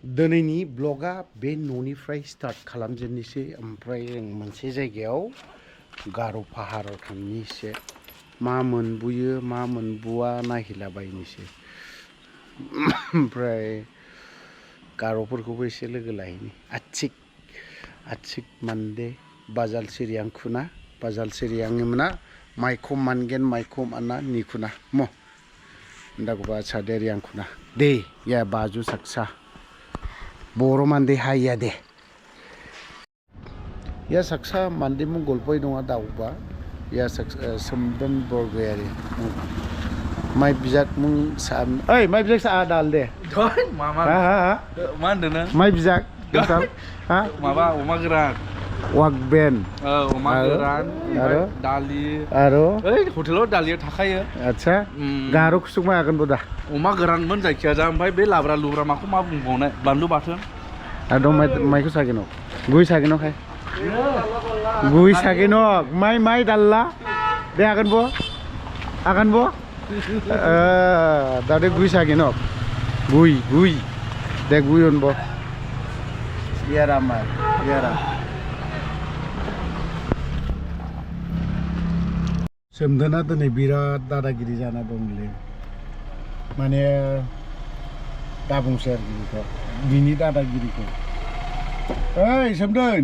दिनैनि ब्लगा बे न'निफ्राय स्टार्ट खालामजेननोसै ओमफ्राय जों मोनसे जायगायाव गार' पाहाराव थांनोसै मा मोनबोयो मा मोनबोआ नायहैलाबायनोसै ओमफ्राय गार'फोरखौबो एसे लोगो लाहैनि आथिक मानदे बाजाल सिरियां खुना बाजाल सिरियां मना माइखम मानगेन माइखम आना निखुना म ndakuba saderi yang kuna de ya baju saksa boro mande haya de ya saksa mande mung golpoi donga dauba ya saksa semben borgari mai bijak mung sam oi mai bijak sa dal de Thôi mama man dena mai bijak gasam ha maba oma geran wakben oma geran aro dali aro hotelaव दालिया थाखायो आच्छा गार' खुसुमा हागोन बोदा अमा गोरानमोन जायखिया जा ओमफ्राय बे लाब्रा लुब्रा माखौ मा बुंबावनाय बानलु बाथोन आरो माइखौ सागिन गुइ सागिन खाय गुइ सागिन माइ दाल्ला दे हागोन बो दादे गुइ सागिन गुइ दे गुइ होनबो यारा माइ यारा सोमदोना दिनै बिराद दादागिरि जाना दंलै माने दाबुंसै आरो बिखौ बिनि दादागिरिखौ ओइ सोमदोन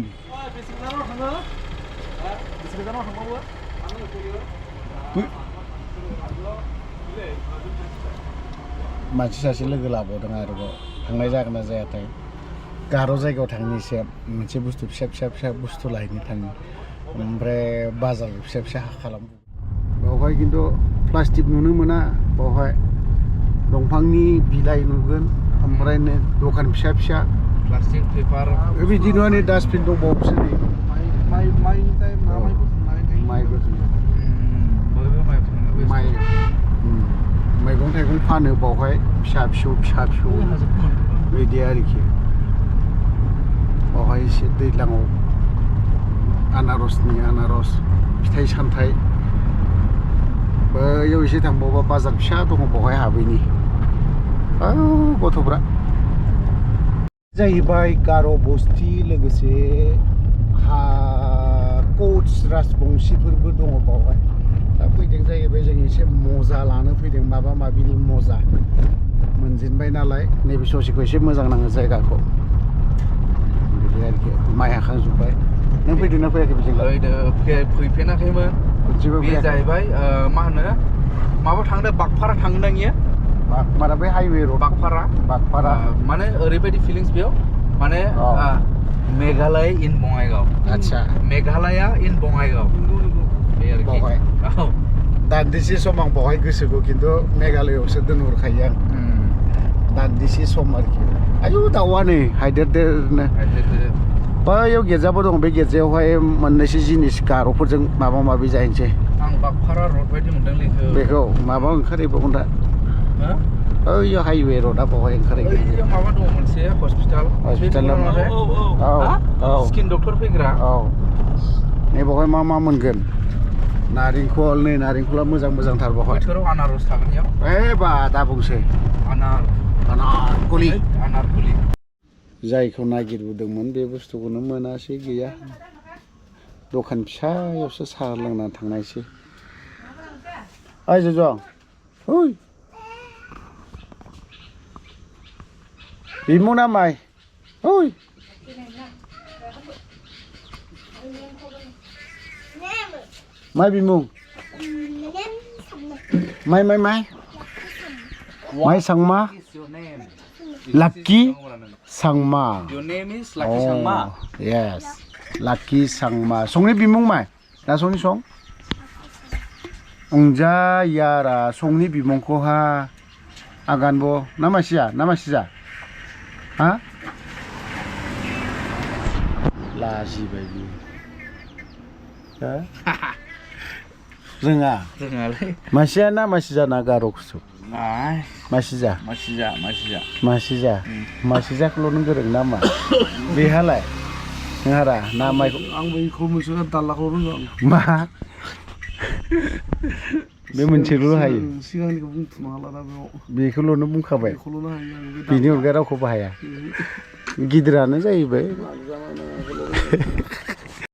मानसि सासे लोगो लाबावदों आरोबाव थांनाय जागोन ना जायाथाय गार' जायगायाव थांनोसै मोनसे बुस्थु फिसा बुस्थु लायनो थाङो ओमफ्राय बाजार फिसा खालामो बावहाय खिन्थु प्लास्टिक नुनो मोना बावहाय दंफांनि बिलाइ नुगोन ओमफ्राय दखान फिसा प्लास्टिक पेपार बिदिनो नै डास्टबिन दंबावोसो नै मैगं थाइगं फानो बावहाय फिसा फिसौ बिदि आरोखि बावहाय एसे दैज्लाङाव आनारस फिथाइ सामथाइ बैयाव एसे थांबावबा बाजार फिसा दङ बावहाय हाबैनि गथ'फ्रा जाहैबाय गार' बस्ति लोगोसे कच राजबंसिफोरबो दङ बावहाय दा फैदों जाहैबाय जों एसे मजा लानो फैदों माबा माबिनि मजा मोनजेनबाय नालाय नैबे ससेखौ एसे मोजां नाङो जायगाखौ बिदि आरोखि माइ हाखांजोब्बाय नों फैदोंना फैयाखै बेजों फैफेराखैमोन बे जाहैबाय मा होनो माबा थांदों बागपारा थांदों इयो बागपारा बे हाइवे रड बागपारा माने ओरैबायदि फिलिंस बेयाव माने मेघालय इन बङाइगाव आच्छा मेघालया इन बङाइगाव बे आरोखि दान्दिसे सम आं बावहाय गोसोखौ खिन्थु मेघालयआवसो दोनहरखायो आं दान्दिसे सम आरोखि आयु दाउआ नै हायदेरदेरनो बैयाव गिर्जाबो दं बे गिर्जायावहाय मोननैसो जिनिस गार'फोरजों माबा माबि जाहैनोसै आं बागपारा रड बायदि मोनदोंलै बेखौ माबा ओंखारहैबावगोन दा बैयाव हाइवे रडआ बावहाय ओंखारहैगोन माबा दङ मोनसे हस्पिटाल स्किन डक्टर फैग्रा नै बावहाय मा मोनगोन नारेंखला मोजांथार बावहाय बोथोराव आनारस थागोन इयाव बा दा बुंसै आनारकुलि जायखौ नागिरबोदोंमोन बे बुस्थुखौनो मोनासै गैया दखान फिसायावसो साहा लोंनानै थांनायसै ओइ जजं ओइ बिमु ना माइ ओइ माइ बिमु माइ Sangma Lucky Sangma. Your name is Lucky Sangma. Yes, Lucky Sangma. Songni bimung mai. Da songni song. Ongja yara songni bimung ko ha. Agan bo. Namasija. Ha? Laji baby. Ha? Renga. Le. Masija na garok su. Masija kalau nunggu nama bihalai ngara nama ang may kumusukan talak ko rin ma बे मोनसेल' हायो सिगांनिखौ बुंथ'नो हाला दा बेयाव बेखौल'नो बुंखाबाय बेखौल'नो हायो आं बे बेनि अनगा रावखौबो हाया गिदिरानो जाहैबाय दामखौ